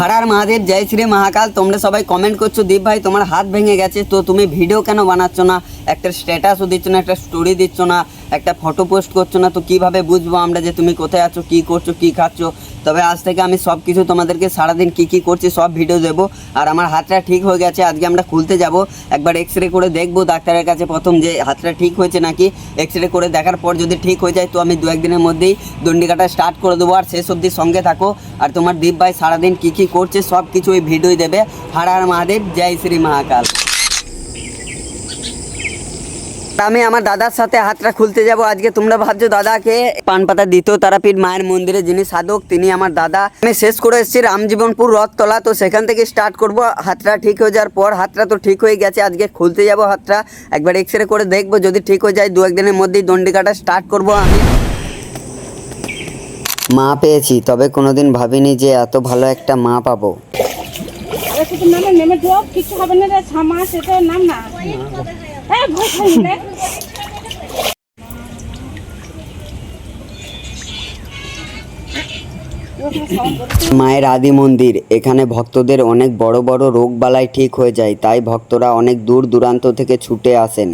हर हर महादेव जय श्री महाकाल। তোমরা সবাই কমেন্ট করছো দীপ ভাই তোমার হাত ভেঙে গেছে, তো তুমি ভিডিও কেন বানাচ্ছ না, একটা স্ট্যাটাসও দিচ্ছ না, একটা স্টোরি দিচ্ছ না, একটা ফটো পোস্ট করছো না, তো কিভাবে বুঝবো আমরা যে তুমি কোথায় আছো, কি করছো, কি খাচ্ছো। তবে আজ থেকে আমি সব কিছু তোমাদেরকে সারাদিন কি কি করছি সব ভিডিও দেবো। আর আমার হাতটা ঠিক হয়ে গেছে, আজকে আমরা খুলতে যাব, একবার এক্সরে করে দেখবো ডাক্তারের কাছে প্রথম যে হাতটা ঠিক হয়েছে নাকি। এক্সরে করে দেখার পর যদি ঠিক হয়ে যায় তো আমি দু একদিনের মধ্যেই দণ্ডি কাটা স্টার্ট করে দেবো। আর শেষ অবধি সঙ্গে থাকো, আর তোমার দীপ ভাই সারাদিন কী কী করছে সব কিছু ওই ভিডিওই দেবে। হর হর মহাদেব জয় শ্রী মহাকাল। আমি আমার দাদার সাথে হাতটা খুলতে যাব আজকে। তোমরা ভাবছো দাদাকে পান পাতা দ্বিতীয় তারাপীঠ মায়ের মন্দিরে যিনি সাধক তিনি আমার দাদা। আমি শেষ করে এসেছি রামজীবনপুর রথতলা, তো সেখান থেকে স্টার্ট করব। হাতটা ঠিক হয়ে যাওয়ার পর, হাতটা তো ঠিক হয়ে গেছে, আজকে খুলতে যাব হাতটা, একবার এক্সরে করে দেখবো, যদি ঠিক হয়ে যায় দু একদিনের মধ্যেই দণ্ডি কাটা স্টার্ট করবো আমি। মা পেয়েছি, তবে কোনোদিন ভাবিনি যে এত ভালো একটা মা পাবো। কিছু হবে না রে, ছামা সেটা নাম না। মায়ের আদি মন্দির, এখানে ভক্তদের অনেক বড় বড় রোগ বালাই ঠিক হয়ে যায়, তাই ভক্তরা অনেক দূর দূরান্ত থেকে ছুটে আসেন।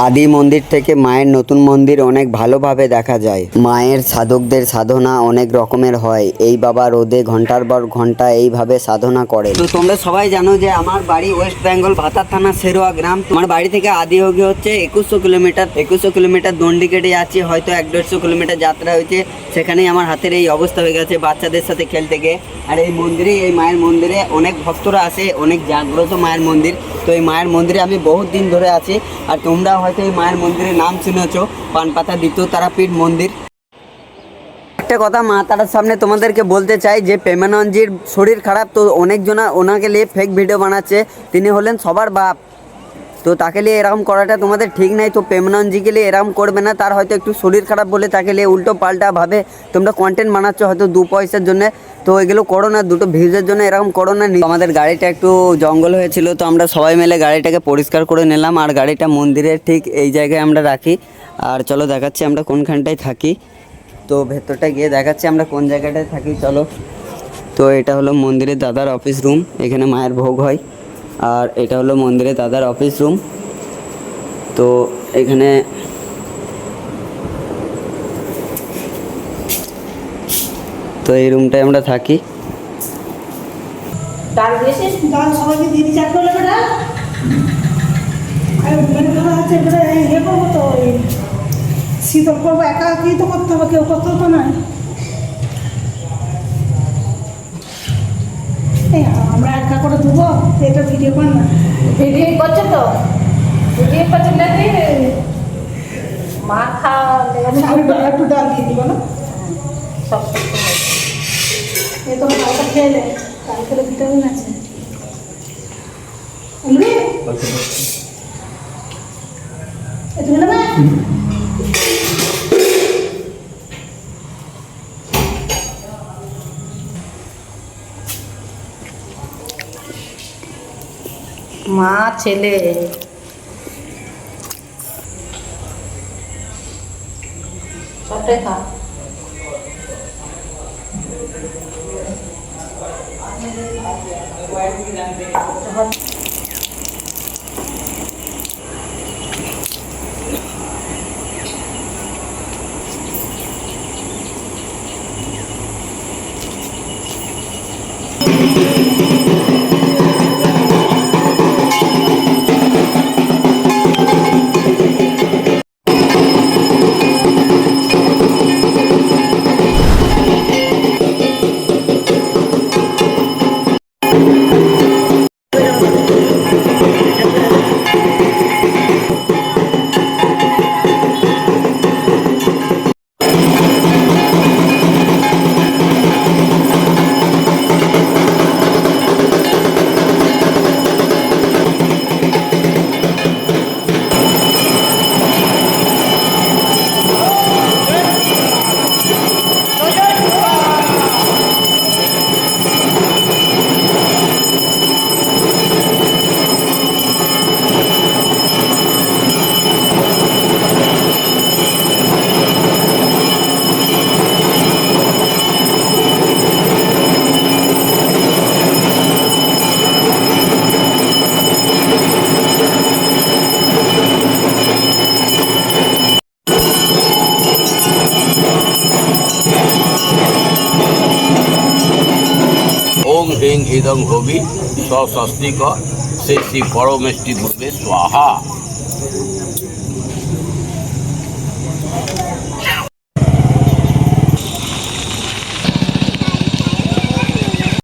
আদি মন্দির থেকে মায়ের নতুন মন্দির অনেক ভালোভাবে দেখা যায়। মায়ের সাধকদের সাধনা অনেক রকমের হয়। এই বাবা রোদে ঘন্টার পর ঘন্টা এইভাবে সাধনা করে। তো তোমরা সবাই জানো যে আমার বাড়ি ওয়েস্ট বেঙ্গল ভাতার থানা শেরোয়া গ্রাম। আমার বাড়ি থেকে আদিযোগী হচ্ছে 2100 কিলোমিটার। 2100 কিলোমিটার দণ্ডি কেটে যাচ্ছি, হয়তো 150 কিলোমিটার যাত্রা হয়েছে। সেখানেই আমার হাতের এই অবস্থা হয়ে গেছে বাচ্চাদের সাথে খেলতে গিয়ে। আর এই মন্দিরে, এই মায়ের মন্দিরে অনেক ভক্তরা আসে, অনেক জাগ্রত মায়ের মন্দির। তো এই মায়ের মন্দিরে আমি বহুত দিন ধরে আছি। আর তোমরা হয়তো এই মায়ের মন্দিরের নাম শুনেছ, পানপাতা দ্বিতীয় তারাপীঠ মন্দির। একটা কথা মা তারার সামনে তোমাদেরকে বলতে চাই যে প্রেমানন্দজির শরীর খারাপ, তো অনেকজনা ওনাকে নিয়ে ফেক ভিডিও বানাচ্ছে। তিনি হলেন সবার বাপ, তো তাকে নিয়ে এরকম করাটা তোমাদের ঠিক নাই। তো প্রেমানন্দজিকে নিয়ে এরকম করবে না, তার হয়তো একটু শরীর খারাপ বলে তাকে নিয়ে উল্টো পাল্টা ভাবে তোমরা কন্টেন্ট বানাচ্ছ হয়তো 2 পয়সার জন্য। তো এগুলো করো না, 2টো ভিউজের জন্য এরকম করো না। আমাদের গাড়িটা একটু জঙ্গল হয়েছিল, তো আমরা সবাই মিলে গাড়িটাকে পরিষ্কার করে নিলাম। আর গাড়িটা মন্দিরের ঠিক এই জায়গায় আমরা রাখি। আর চলো দেখাচ্ছি আমরা কোনখানটায় থাকি, তো ভেতরটা গিয়ে দেখাচ্ছি আমরা কোন জায়গাটায় থাকি। চলো, তো এটা হলো মন্দিরের দাদার অফিস রুম, এখানে মায়ের ভোগ হয়। আর এটা হলো মন্দিরে দাদার অফিস রুম। তো এখানে তো এই রুমটায় আমরা থাকি। ডাল দিয়েছে, ডাল সবাইকে দিয়ে দিচ্ছি। করলে বেটা হচ্ছে ইয়ে করবো, তো শীতল করবো, একা কি তো করতে হবে, কেউ করতে হতো না। আমরা একা করে দেবো, এটা ভিডিও কর না। ভিডিও করছে তো, ভিডিও করছে নাকি মাথা একটু ডাল দিয়ে দিব না, সব এই তো হালকা খেয়ে নেয়, কালকে ভিটামিন আছে। তুমি নেবে মা ছেলে সবটাই খা। ওং হিং ইদং হবি স্বস্তিক শ্রী শ্রী পরমেষ্টি গুরুবে স্বাহা।